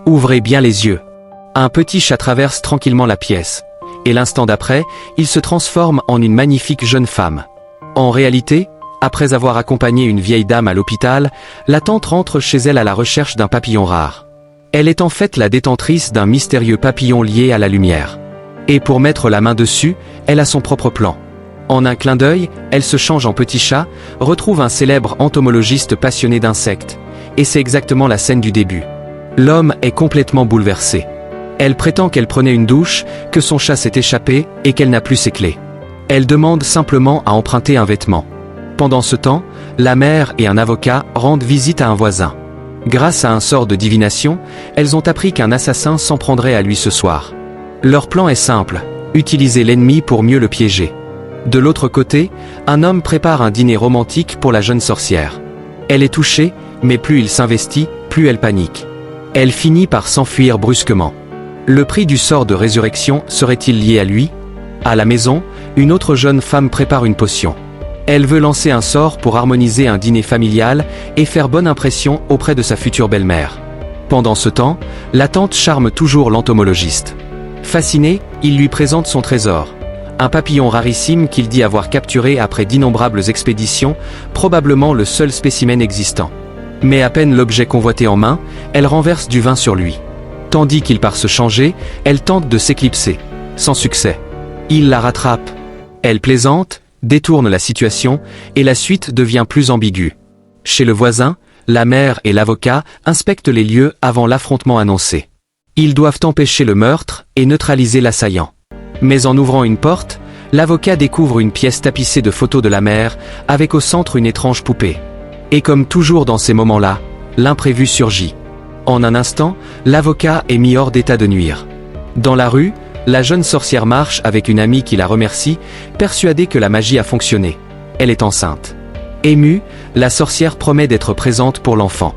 Ouvrez bien les yeux. Un petit chat traverse tranquillement la pièce. Et l'instant d'après, il se transforme en une magnifique jeune femme. En réalité, après avoir accompagné une vieille dame à l'hôpital, la tante rentre chez elle à la recherche d'un papillon rare. Elle est en fait la détentrice d'un mystérieux papillon lié à la lumière. Et pour mettre la main dessus, elle a son propre plan. En un clin d'œil, elle se change en petit chat, retrouve un célèbre entomologiste passionné d'insectes. Et c'est exactement la scène du début. L'homme est complètement bouleversé. Elle prétend qu'elle prenait une douche, que son chat s'est échappé et qu'elle n'a plus ses clés. Elle demande simplement à emprunter un vêtement. Pendant ce temps, la mère et un avocat rendent visite à un voisin. Grâce à un sort de divination, elles ont appris qu'un assassin s'en prendrait à lui ce soir. Leur plan est simple, utiliser l'ennemi pour mieux le piéger. De l'autre côté, un homme prépare un dîner romantique pour la jeune sorcière. Elle est touchée, mais plus il s'investit, plus elle panique. Elle finit par s'enfuir brusquement. Le prix du sort de résurrection serait-il lié à lui? À la maison, une autre jeune femme prépare une potion. Elle veut lancer un sort pour harmoniser un dîner familial et faire bonne impression auprès de sa future belle-mère. Pendant ce temps, la tante charme toujours l'entomologiste. Fasciné, il lui présente son trésor. Un papillon rarissime qu'il dit avoir capturé après d'innombrables expéditions, probablement le seul spécimen existant. Mais à peine l'objet convoité en main, elle renverse du vin sur lui. Tandis qu'il part se changer, elle tente de s'éclipser. Sans succès. Il la rattrape. Elle plaisante, détourne la situation, et la suite devient plus ambiguë. Chez le voisin, la mère et l'avocat inspectent les lieux avant l'affrontement annoncé. Ils doivent empêcher le meurtre et neutraliser l'assaillant. Mais en ouvrant une porte, l'avocat découvre une pièce tapissée de photos de la mère, avec au centre une étrange poupée. Et comme toujours dans ces moments-là, l'imprévu surgit. En un instant, l'avocat est mis hors d'état de nuire. Dans la rue, la jeune sorcière marche avec une amie qui la remercie, persuadée que la magie a fonctionné. Elle est enceinte. Émue, la sorcière promet d'être présente pour l'enfant.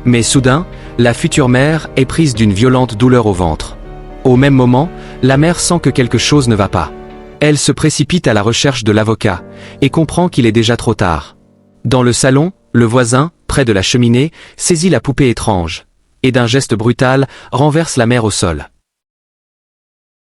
Mais soudain, la future mère est prise d'une violente douleur au ventre. Au même moment, la mère sent que quelque chose ne va pas. Elle se précipite à la recherche de l'avocat, et comprend qu'il est déjà trop tard. Dans le salon, le voisin, près de la cheminée, saisit la poupée étrange, et d'un geste brutal, renverse la mère au sol.